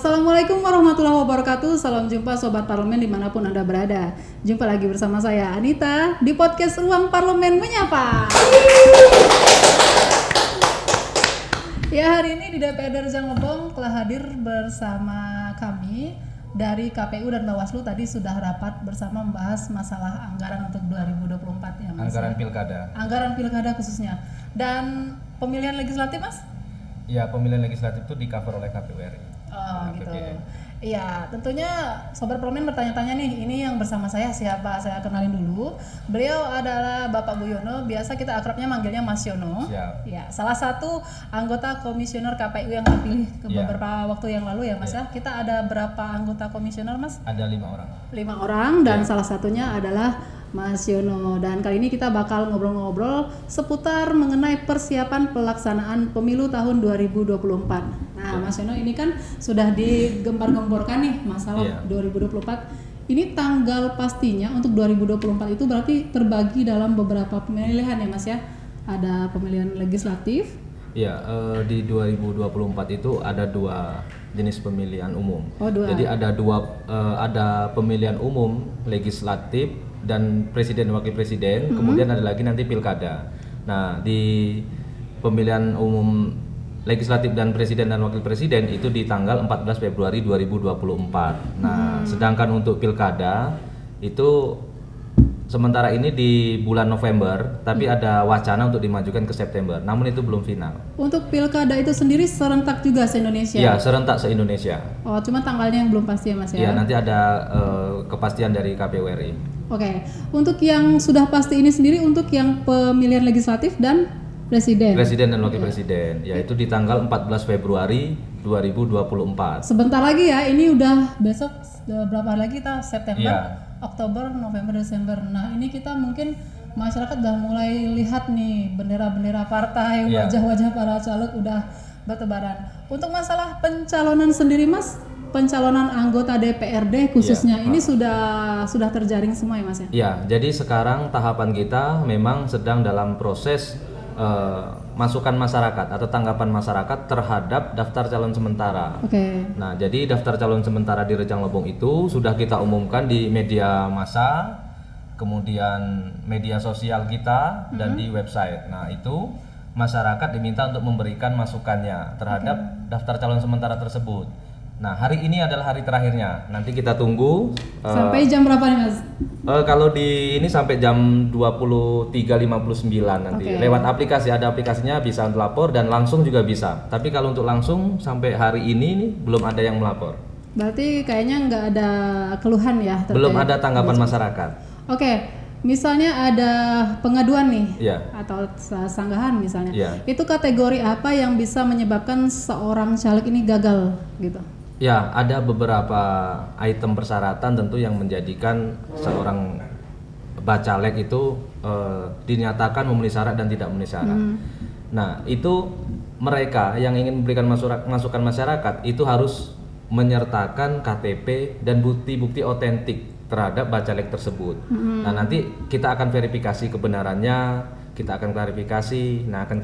Assalamualaikum warahmatullahi wabarakatuh. Salam jumpa Sobat Parlemen dimanapun Anda berada. Jumpa lagi bersama saya Anita di podcast Ruang Parlemen Menyapa. Ya, hari ini di DPRD Rejang Lebong telah hadir bersama kami dari KPU dan Bawaslu. Tadi sudah rapat bersama membahas masalah anggaran untuk 2024 ya Mas. Anggaran pilkada. Anggaran pilkada khususnya. Dan pemilihan legislatif Mas? Ya, pemilihan legislatif itu di-cover oleh KPU RI. Oh gitu. Iya, tentunya Sobat Parlemen bertanya-tanya nih, ini yang bersama saya siapa? Saya kenalin dulu. Beliau adalah Bapak Buyono, biasa kita akrabnya manggilnya Mas Yono. Siap. Ya, salah satu anggota komisioner KPU yang terpilih beberapa waktu yang lalu ya Mas ya. Kita ada berapa anggota komisioner Mas? Ada 5 orang. 5 orang dan salah satunya adalah Mas Yono, dan kali ini kita bakal ngobrol-ngobrol seputar mengenai persiapan pelaksanaan pemilu tahun 2024. Nah, Mas Yono ini kan sudah digembar-gemborkan nih masalah 2024. Ini tanggal pastinya untuk 2024 itu berarti terbagi dalam beberapa pemilihan ya Mas ya. Ada pemilihan legislatif. Iya, di 2024 itu ada 2 jenis pemilihan umum. Oh, 2. Jadi ada pemilihan umum legislatif dan presiden dan wakil presiden, kemudian ada lagi nanti pilkada. Nah, di pemilihan umum legislatif dan presiden dan wakil presiden itu di tanggal 14 Februari 2024. Nah, sedangkan untuk pilkada itu sementara ini di bulan November, tapi ada wacana untuk dimajukan ke September. Namun itu belum final. Untuk pilkada itu sendiri serentak juga se-Indonesia? Iya, serentak se-Indonesia. Oh, cuma tanggalnya yang belum pasti ya Mas ya? Iya, nanti ada kepastian dari KPU RI. Oke, untuk yang sudah pasti ini sendiri untuk yang pemilihan legislatif dan presiden. Presiden dan wakil presiden, yaitu di tanggal 14 Februari 2024. Sebentar lagi ya, ini udah besok berapa hari lagi kita? September, Iya. Oktober, November, Desember. Nah, ini kita mungkin masyarakat udah mulai lihat nih bendera-bendera partai, wajah-wajah para caleg udah bertebaran. Untuk masalah pencalonan sendiri Mas, pencalonan anggota DPRD khususnya ini sudah terjaring semua ya Mas ya? Iya, jadi sekarang tahapan kita memang sedang dalam proses masukan masyarakat atau tanggapan masyarakat terhadap daftar calon sementara. Oke. Nah, jadi daftar calon sementara di Rejang Lebong itu sudah kita umumkan di media massa, kemudian media sosial kita dan di website. Nah, itu masyarakat diminta untuk memberikan masukannya terhadap daftar calon sementara tersebut. Nah, hari ini adalah hari terakhirnya. Nanti kita tunggu sampai jam berapa nih Mas? Kalau di ini sampai jam 23.59 nanti. Lewat aplikasi, ada aplikasinya bisa untuk lapor dan langsung juga bisa. Tapi kalau untuk langsung sampai hari ini nih belum ada yang melapor. Berarti kayaknya nggak ada keluhan ya? Belum ada tanggapan masyarakat. Oke. Misalnya ada pengaduan nih, Iya. atau sanggahan misalnya, Iya. itu kategori apa yang bisa menyebabkan seorang caleg ini gagal gitu? Ya, ada beberapa item persyaratan tentu yang menjadikan seorang bacalek itu dinyatakan memenuhi syarat dan tidak memenuhi syarat. Nah, itu mereka yang ingin memberikan masukan masyarakat itu harus menyertakan KTP dan bukti-bukti otentik terhadap bacalek tersebut. Nah, nanti kita akan verifikasi kebenarannya, kita akan klarifikasi. Nah, akan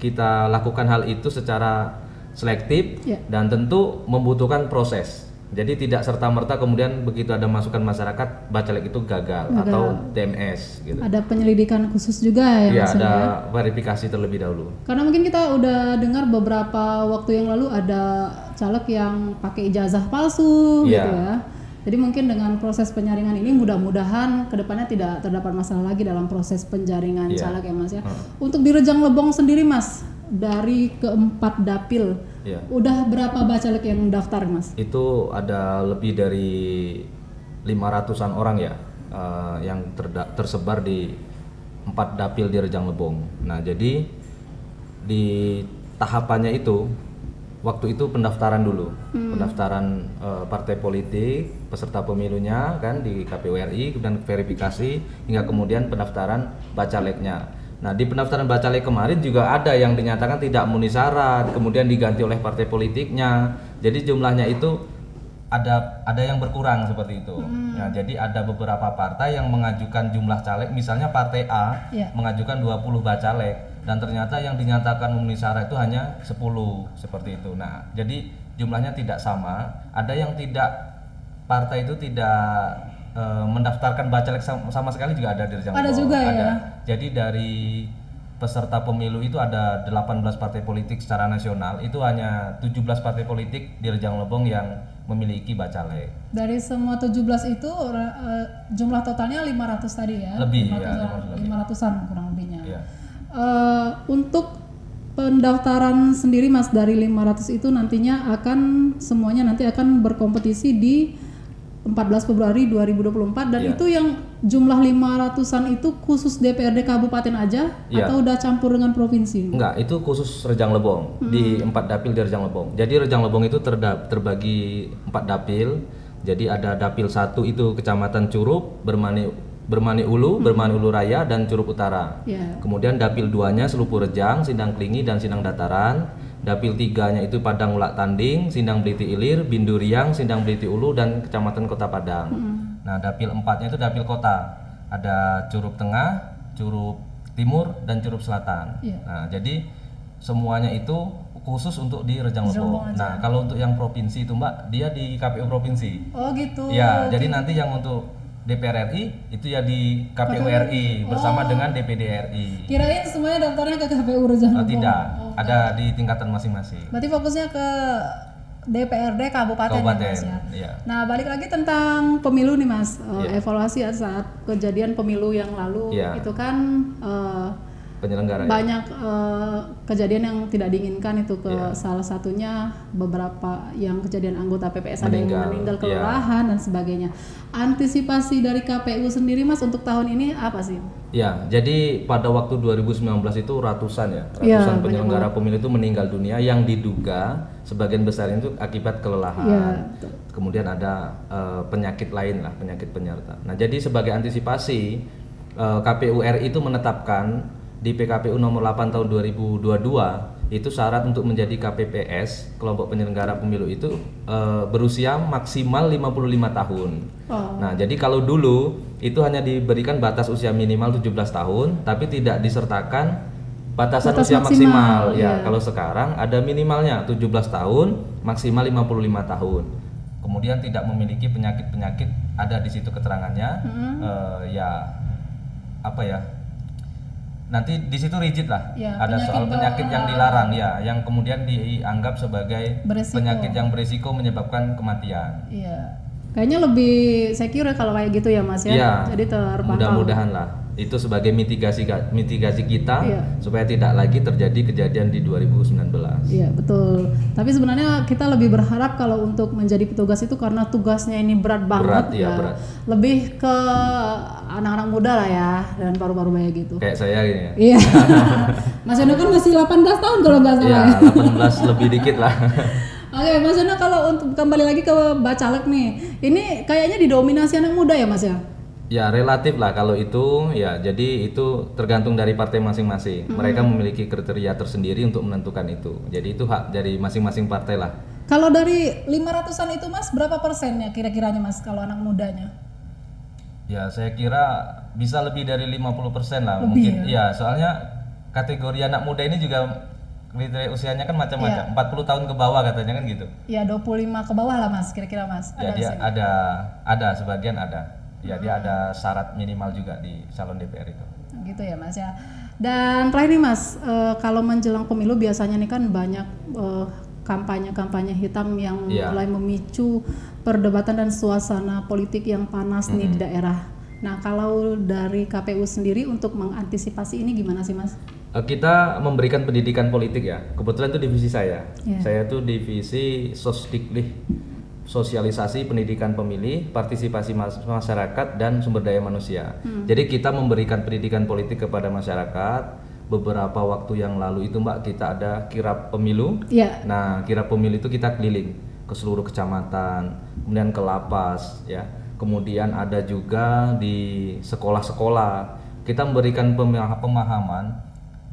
kita lakukan hal itu secara selektif dan tentu membutuhkan proses. Jadi tidak serta-merta kemudian begitu ada masukan masyarakat bacalek itu gagal atau TMS gitu. Ada penyelidikan khusus juga ya? Iya, Mas, ada ya? verifikasi terlebih dahulu. Karena mungkin kita udah dengar beberapa waktu yang lalu ada caleg yang pakai ijazah palsu gitu ya. Jadi mungkin dengan proses penyaringan ini mudah-mudahan kedepannya tidak terdapat masalah lagi dalam proses penjaringan caleg ya Mas ya. Untuk di Rejang Lebong sendiri Mas, dari keempat dapil, udah berapa bacalek yang daftar Mas? Itu ada lebih dari 500-an orang ya, yang tersebar di 4 dapil di Rejang Lebong. Nah, jadi di tahapannya itu waktu itu pendaftaran dulu, pendaftaran partai politik, peserta pemilunya kan di KPU RI, kemudian verifikasi hingga kemudian pendaftaran bacaleknya. Nah, di pendaftaran bacalek kemarin juga ada yang dinyatakan tidak memenuhi syarat, kemudian diganti oleh partai politiknya. Jadi jumlahnya itu ada yang berkurang seperti itu. Nah, jadi ada beberapa partai yang mengajukan jumlah caleg, misalnya partai A mengajukan 20 bacalek dan ternyata yang dinyatakan memenuhi syarat itu hanya 10 seperti itu. Nah, jadi jumlahnya tidak sama. Ada yang tidak, partai itu tidak mendaftarkan bacalek sama sekali juga ada di Rejang Ada Lebong. juga ya? Ada. Jadi dari peserta pemilu itu ada 18 partai politik secara nasional, itu hanya 17 partai politik di Rejang Lebong yang memiliki bacalek. Dari semua 17 itu jumlah totalnya 500 tadi ya? Lebih, 500-an, ya, 500-an kurang lebihnya. Iya. Untuk pendaftaran sendiri Mas, dari 500 itu nantinya semuanya nanti akan berkompetisi di 14 Februari 2024 dan Iya. itu yang jumlah 500-an itu khusus DPRD kabupaten aja Iya. atau udah campur dengan provinsi? Enggak, itu khusus Rejang Lebong, di 4 dapil di Rejang Lebong. Jadi Rejang Lebong itu terbagi 4 dapil. Jadi ada dapil 1 itu Kecamatan Curup, Bermani Ulu, Bermani Ulu Raya, dan Curup Utara. Ya. Kemudian dapil 2-nya Selupu Rejang, Sindang Klingi, dan Sindang Dataran. Dapil 3-nya itu Padang Ulak Tanding, Sindang Beliti Ilir, Binduriang, Sindang Beliti Ulu, dan Kecamatan Kota Padang. Nah, dapil 4-nya itu dapil kota. Ada Curup Tengah, Curup Timur, dan Curup Selatan. Iya. Nah, jadi semuanya itu khusus untuk di Rejang Lebong. aja. Nah, kalau untuk yang provinsi itu Mbak, dia di KPU provinsi. Oh gitu. Ya, jadi nanti yang untuk DPR RI itu ya di KPU RI bersama dengan DPD RI. Kirain semuanya daftarnya ke KPU Rejang Oh, Lebong. tidak, ada di tingkatan masing-masing. Berarti fokusnya ke DPRD kabupaten, ya Mas ya. Iya. Nah, balik lagi tentang pemilu nih Mas. Evaluasi saat kejadian pemilu yang lalu Iya. itu kan Penyelenggara. Ya? banyak kejadian yang tidak diinginkan itu ke Iya. salah satunya beberapa yang kejadian anggota PPS ada yang Meninggal. meninggal Iya. kelelahan dan sebagainya. Antisipasi dari KPU sendiri Mas untuk tahun ini apa sih? Ya, jadi pada waktu 2019 itu ratusan Iya, ratusan banyak penyelenggara pemilu itu meninggal dunia yang diduga sebagian besar itu akibat kelelahan. Iya, betul. Kemudian ada penyakit lain lah, penyakit penyerta. Nah, jadi sebagai antisipasi KPU RI itu menetapkan di PKPU nomor 8 tahun 2022 itu syarat untuk menjadi KPPS kelompok penyelenggara pemilu itu berusia maksimal 55 tahun. Oh. Nah, jadi kalau dulu itu hanya diberikan batas usia minimal 17 tahun tapi tidak disertakan batasan Batas usia maksimal, maksimal. ya. Kalau sekarang ada minimalnya 17 tahun, maksimal 55 tahun. Kemudian tidak memiliki penyakit-penyakit, ada di situ keterangannya. Ya apa ya? Nanti di situ rigid lah. Ya, ada penyakit soal penyakit yang bawaan. dilarang ya, yang kemudian dianggap sebagai Beresiko. penyakit yang berisiko menyebabkan kematian. Iya. Kayaknya lebih secure kalau kayak gitu ya Mas ya. Iya. Jadi terpantau. Mudah-mudahan lah. Itu sebagai mitigasi kita Iya. supaya tidak lagi terjadi kejadian di 2019. Iya betul. Tapi sebenarnya kita lebih berharap kalau untuk menjadi petugas itu karena tugasnya ini berat banget Berat, iya, ya. berat. Lebih ke anak-anak muda lah ya dan paru-paru kayak gitu. Kayak saya gini ya. Iya. Mas Yono kan masih 18 tahun kalau nggak salah. Ya, ya. 18 lebih dikit lah. Oke, Mas Yono kalau untuk kembali lagi ke bacalek nih, ini kayaknya didominasi anak muda ya Mas ya? Ya relatif lah kalau itu ya, jadi itu tergantung dari partai masing-masing. Mereka memiliki kriteria tersendiri untuk menentukan itu. Jadi itu hak dari masing-masing partai lah. Kalau dari 500-an itu Mas, berapa persennya kira-kiranya Mas kalau anak mudanya? Ya saya kira bisa lebih dari 50% lah. Lebih Mungkin ya, soalnya kategori anak muda ini juga kriteria usianya kan macam-macam. 40 tahun ke bawah katanya kan gitu. Ya 25 ke bawah lah Mas, kira-kira Mas. Ya dia sih? ada sebagian ada. Ya dia ada syarat minimal juga di calon DPR itu. Gitu ya Mas ya. Dan terakhir nih Mas, kalau menjelang pemilu biasanya nih kan banyak kampanye-kampanye hitam yang Iya. mulai memicu perdebatan dan suasana politik yang panas nih di daerah. Nah kalau dari KPU sendiri untuk mengantisipasi ini gimana sih Mas? Kita memberikan pendidikan politik ya. Kebetulan itu divisi saya. Iya. Saya tuh divisi Sosdiklih, sosialisasi pendidikan pemilih, partisipasi masyarakat dan sumber daya manusia. Jadi kita memberikan pendidikan politik kepada masyarakat. Beberapa waktu yang lalu itu Mbak kita ada kirap pemilu. Iya. Nah, kirap pemilu itu kita keliling ke seluruh kecamatan, kemudian ke lapas ya. Kemudian ada juga di sekolah-sekolah. Kita memberikan pemahaman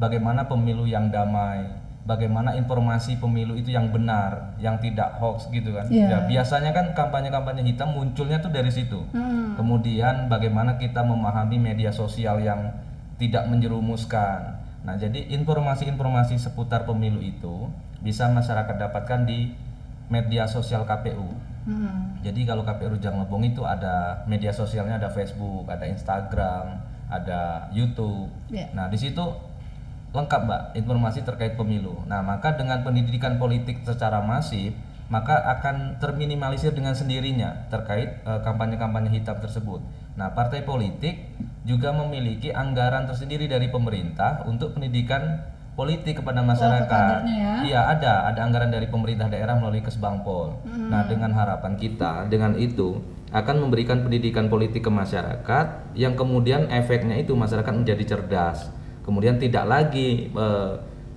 bagaimana pemilu yang damai, bagaimana informasi pemilu itu yang benar, yang tidak hoax gitu kan. Iya. Ya, biasanya kan kampanye-kampanye hitam munculnya tuh dari situ. Kemudian bagaimana kita memahami media sosial yang tidak menjerumuskan. Nah, jadi informasi-informasi seputar pemilu itu bisa masyarakat dapatkan di media sosial KPU. Jadi kalau KPU Rejang Lebong itu ada media sosialnya, ada Facebook, ada Instagram, ada YouTube. Nah di situ lengkap Mbak informasi terkait pemilu. Nah maka dengan pendidikan politik secara masif maka akan terminimalisir dengan sendirinya terkait kampanye-kampanye hitam tersebut. Nah partai politik juga memiliki anggaran tersendiri dari pemerintah untuk pendidikan politik kepada masyarakat. Iya ada anggaran dari pemerintah daerah melalui Kesbangpol. Nah dengan harapan kita dengan itu akan memberikan pendidikan politik ke masyarakat yang kemudian efeknya itu masyarakat menjadi cerdas. Kemudian tidak lagi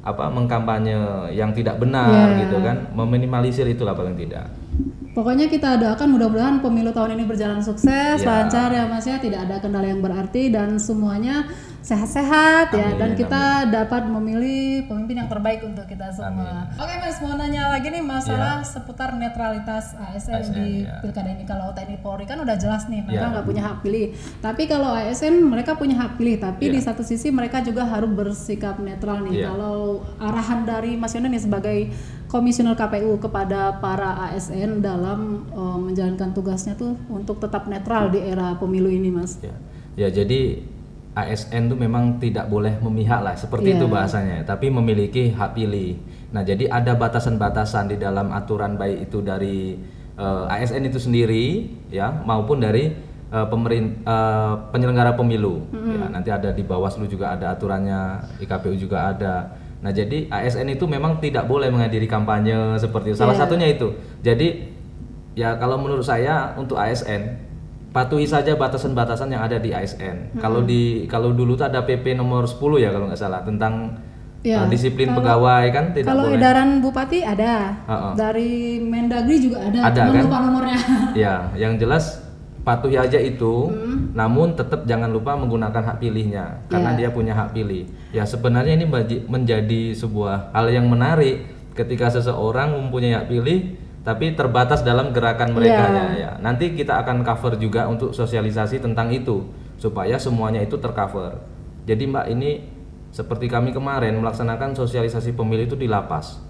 mengkampanye yang tidak benar gitu kan, meminimalisir itulah paling tidak. Pokoknya kita doakan mudah-mudahan pemilu tahun ini berjalan sukses, lancar ya Mas ya, tidak ada kendala yang berarti dan semuanya sehat-sehat ya, dan kita dapat memilih pemimpin yang terbaik untuk kita semua. Oke Mas, mau nanya lagi nih masalah seputar netralitas ASN di pilkada ini. Kalau TNI Polri kan udah jelas nih mereka nggak punya hak pilih, tapi kalau ASN mereka punya hak pilih, tapi di satu sisi mereka juga harus bersikap netral nih. Kalau arahan dari Mas Yono nih sebagai Komisioner KPU kepada para ASN dalam menjalankan tugasnya tuh untuk tetap netral di era pemilu ini Mas. Ya jadi ASN itu memang tidak boleh memihak lah, seperti itu bahasanya, tapi memiliki hak pilih. Nah jadi ada batasan-batasan di dalam aturan baik itu dari ASN itu sendiri ya maupun dari penyelenggara pemilu. Ya, nanti ada di Bawaslu juga ada aturannya, di KPU juga ada. Nah jadi ASN itu memang tidak boleh menghadiri kampanye seperti itu. Salah satunya itu. Jadi ya kalau menurut saya untuk ASN patuhi saja batasan-batasan yang ada di ASN. Kalau dulu tuh ada PP nomor 10 ya kalau nggak salah tentang disiplin pegawai kan tidak kalau boleh. Kalau edaran bupati ada, dari Mendagri juga ada kan? Lupa nomornya. Ya, yang jelas patuhi aja itu, namun tetap jangan lupa menggunakan hak pilihnya karena dia punya hak pilih. Ya sebenarnya ini menjadi sebuah hal yang menarik ketika seseorang mempunyai hak pilih tapi terbatas dalam gerakan mereka ya. Nanti kita akan cover juga untuk sosialisasi tentang itu supaya semuanya itu tercover. Jadi Mbak ini seperti kami kemarin melaksanakan sosialisasi pemilu itu di lapas.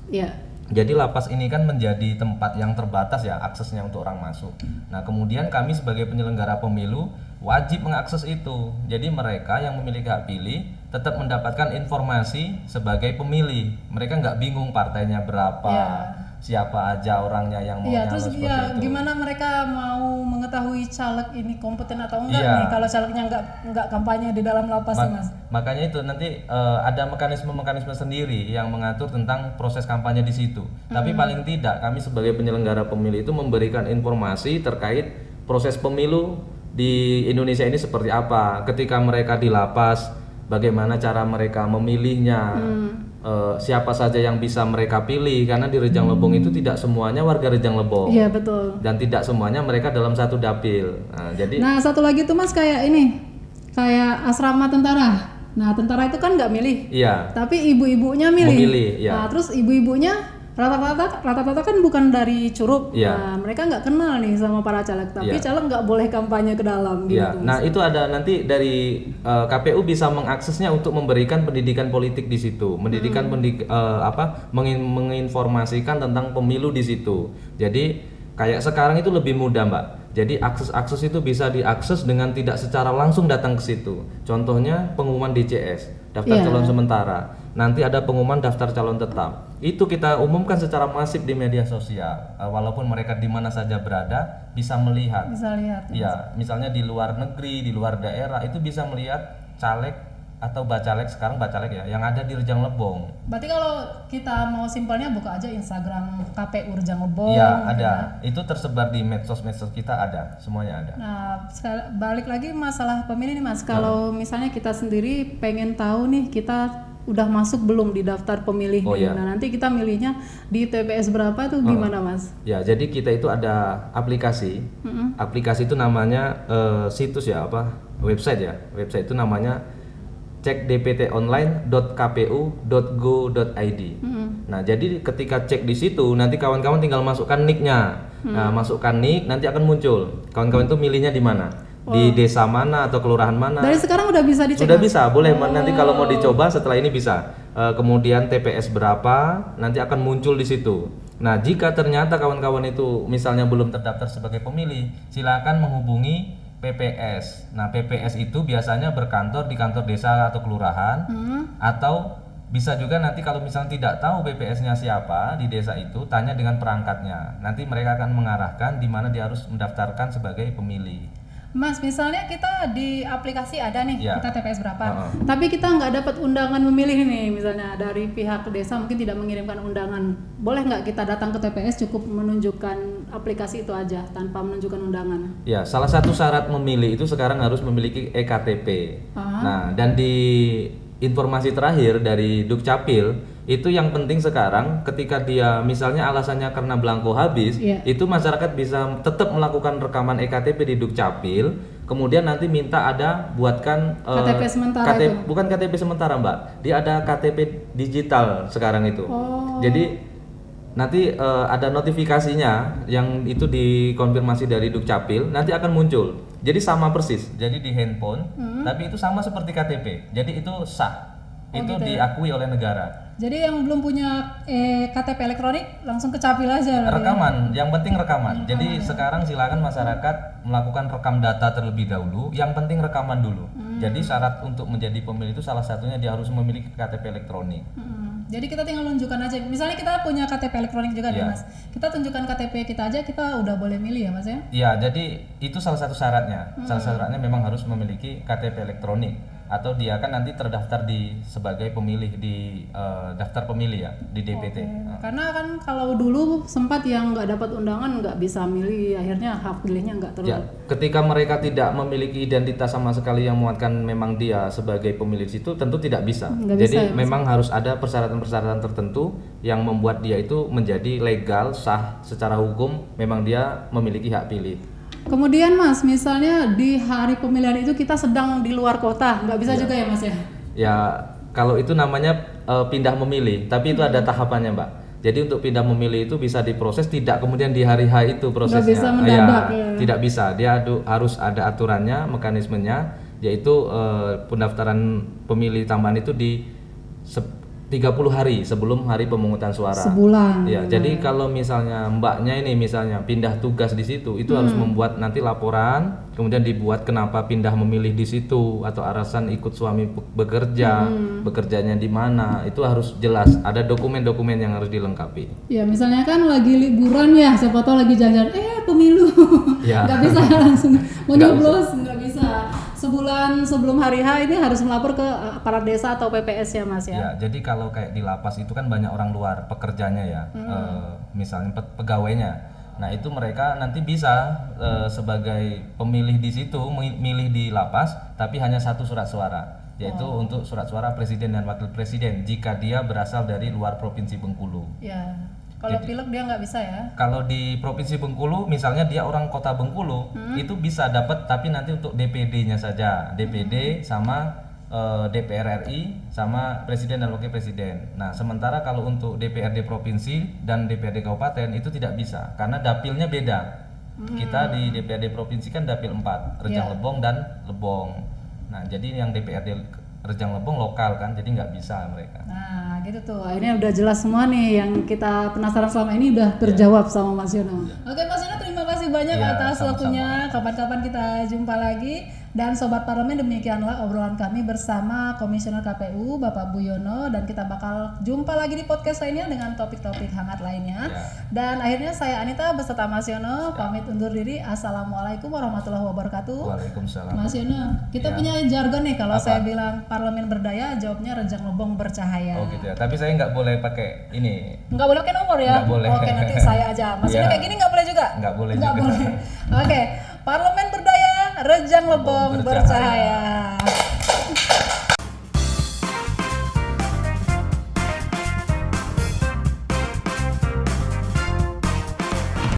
Jadi lapas ini kan menjadi tempat yang terbatas ya aksesnya untuk orang masuk. Nah kemudian kami sebagai penyelenggara pemilu wajib mengakses itu. Jadi mereka yang memiliki hak pilih tetap mendapatkan informasi sebagai pemilih. Mereka nggak bingung partainya berapa, siapa aja orangnya yang mau nyalon terus seperti itu. Gimana mereka mau mengetahui caleg ini kompeten atau enggak nih kalau calegnya nggak kampanye di dalam lapas Mas? Makanya itu nanti ada mekanisme sendiri yang mengatur tentang proses kampanye di situ. Tapi paling tidak kami sebagai penyelenggara pemilu itu memberikan informasi terkait proses pemilu di Indonesia ini seperti apa. Ketika mereka di lapas, bagaimana cara mereka memilihnya, siapa saja yang bisa mereka pilih, karena di Rejang Lebong itu tidak semuanya warga Rejang Lebong. Iya betul. Dan tidak semuanya mereka dalam satu dapil. Nah satu lagi tuh Mas kayak asrama tentara. Nah tentara itu kan nggak milih, tapi ibu-ibunya milih. Nah terus ibu-ibunya rata-rata kan bukan dari Curup. Nah mereka nggak kenal nih sama para caleg, tapi caleg nggak boleh kampanye ke dalam gitu. Nah itu ada nanti dari KPU bisa mengaksesnya untuk memberikan pendidikan politik di situ, menginformasikan tentang pemilu di situ. Jadi kayak sekarang itu lebih mudah Mbak. Jadi akses itu bisa diakses dengan tidak secara langsung datang ke situ. Contohnya pengumuman DCS, daftar calon sementara. Nanti ada pengumuman daftar calon tetap. Itu kita umumkan secara masif di media sosial. Walaupun mereka di mana saja berada bisa melihat. Ya, misalnya di luar negeri, di luar daerah itu bisa melihat caleg atau bacalek, sekarang bacalek ya, yang ada di Rejang Lebong. Berarti kalau kita mau simpelnya buka aja Instagram KPU Rejang Lebong. Iya ada, itu tersebar di medsos kita ada, semuanya ada. Nah balik lagi masalah pemilih nih Mas, kalau misalnya kita sendiri pengen tahu nih kita udah masuk belum di daftar pemilih nih. Nah nanti kita milihnya di TPS berapa tuh gimana Mas? Ya jadi kita itu ada aplikasi, aplikasi itu namanya situs ya website ya, website itu namanya cekdptonline.kpu.go.id. Nah, jadi ketika cek di situ, nanti kawan-kawan tinggal masukkan nick-nya. Nah, masukkan nick, nanti akan muncul. Kawan-kawan itu milihnya di mana? di desa mana atau kelurahan mana. Dari sekarang udah bisa dicek? Sudah bisa, boleh. Nanti kalau mau dicoba setelah ini bisa. Kemudian TPS berapa, nanti akan muncul di situ. Nah, jika ternyata kawan-kawan itu misalnya belum terdaftar sebagai pemilih, silakan menghubungi PPS. Nah, PPS itu biasanya berkantor di kantor desa atau kelurahan, atau bisa juga nanti kalau misalnya tidak tahu PPS-nya siapa di desa itu, tanya dengan perangkatnya. Nanti mereka akan mengarahkan di mana dia harus mendaftarkan sebagai pemilih. Mas, misalnya kita di aplikasi ada nih, Ya. kita TPS berapa, tapi kita nggak dapat undangan memilih nih, misalnya dari pihak desa mungkin tidak mengirimkan undangan, boleh nggak kita datang ke TPS cukup menunjukkan aplikasi itu aja tanpa menunjukkan undangan? Ya, salah satu syarat memilih itu sekarang harus memiliki EKTP. Nah, dan di informasi terakhir dari Dukcapil itu yang penting sekarang ketika dia misalnya alasannya karena belangko habis, itu masyarakat bisa tetap melakukan rekaman EKTP di Dukcapil, kemudian nanti minta ada buatkan KTP sementara itu? bukan KTP sementara, Mbak, dia ada KTP digital sekarang itu. Jadi nanti ada notifikasinya yang itu dikonfirmasi dari Dukcapil, nanti akan muncul. Jadi sama persis, jadi di handphone, tapi itu sama seperti KTP, jadi itu sah, itu gitu diakui oleh negara. Jadi yang belum punya KTP elektronik langsung ke Capil aja. Rekaman, yang penting rekaman. Jadi sekarang silakan masyarakat melakukan rekam data terlebih dahulu. Yang penting rekaman dulu. Jadi syarat untuk menjadi pemilih itu salah satunya dia harus memiliki KTP elektronik. Jadi kita tinggal tunjukkan aja. Misalnya kita punya KTP elektronik juga nih, Mas. Kita tunjukkan KTP kita aja, kita udah boleh milih ya, Mas ya? Iya, jadi itu salah satu syaratnya. Salah satu syaratnya memang harus memiliki KTP elektronik, atau dia kan nanti terdaftar sebagai pemilih di daftar pemilih ya di DPT. Karena kan kalau dulu sempat yang nggak dapat undangan nggak bisa milih, akhirnya hak pilihnya nggak terlalu. Ya, ketika mereka tidak memiliki identitas sama sekali yang memuatkan memang dia sebagai pemilih situ, tentu tidak bisa. Jadi memang harus ada persyaratan-persyaratan tertentu yang membuat dia itu menjadi legal, sah secara hukum, memang dia memiliki hak pilih. Kemudian Mas, misalnya di hari pemilihan itu kita sedang di luar kota, nggak bisa juga ya Mas ya? Ya, kalau itu namanya pindah memilih, tapi itu ada tahapannya, Mbak. Jadi untuk pindah memilih itu bisa diproses, tidak kemudian di hari H itu prosesnya. Nggak bisa mendadak, ya. Tidak bisa, dia harus ada aturannya, mekanismenya, yaitu pendaftaran pemilih tambahan itu di 30 hari sebelum hari pemungutan suara. Sebulan. Ya, jadi kalau misalnya mbaknya ini misalnya pindah tugas di situ, itu harus membuat nanti laporan, kemudian dibuat kenapa pindah memilih di situ atau alasan ikut suami bekerja, bekerjanya di mana, itu harus jelas. Ada dokumen-dokumen yang harus dilengkapi. Ya, misalnya kan lagi liburan ya, siapa tahu lagi jalan-jalan, pemilu, nggak bisa langsung mau nyoblos, nggak bisa. Sebulan sebelum hari H ini harus melapor ke aparat desa atau PPS ya Mas ya? Ya, jadi kalau kayak di lapas itu kan banyak orang luar pekerjanya ya, misalnya pegawainya. Nah itu mereka nanti bisa sebagai pemilih di situ, milih di lapas, tapi hanya satu surat suara, yaitu untuk surat suara presiden dan wakil presiden jika dia berasal dari luar provinsi Bengkulu. Ya. Kalau pilek dia nggak bisa ya? Kalau di provinsi Bengkulu, misalnya dia orang kota Bengkulu, itu bisa dapat, tapi nanti untuk DPD-nya saja, DPD sama DPR RI sama presiden dan wakil presiden. Nah, sementara kalau untuk DPRD provinsi dan DPRD kabupaten itu tidak bisa, karena dapilnya beda. Kita di DPRD provinsi kan dapil 4, Rejang Lebong dan Lebong. Nah, jadi yang DPRD Rejang Lebong lokal kan, jadi nggak bisa mereka. Nah gitu tuh, akhirnya udah jelas semua nih yang kita penasaran selama ini udah terjawab sama Mas Yono. Oke Mas Yono, terima kasih banyak atas waktunya. Kapan-kapan kita jumpa lagi. Dan Sobat Parlemen, demikianlah obrolan kami bersama Komisioner KPU Bapak Buyono, dan kita bakal jumpa lagi di podcast lainnya dengan topik-topik hangat lainnya. Dan akhirnya saya Anita beserta Mas Yono pamit undur diri. Assalamualaikum warahmatullahi wabarakatuh. Waalaikumsalam. Mas Yono, kita punya jargon nih kalau saya bilang parlemen berdaya, jawabnya Rejang Lebong bercahaya. Oh gitu ya, tapi saya nggak boleh pakai ini. Nggak boleh pakai nomor ya? Nggak boleh. Oke, nanti saya aja. Maksudnya kayak gini nggak boleh juga? Nggak boleh Nggak juga. boleh. Oke, parlemen berdaya, Rejang Lebong bercahaya.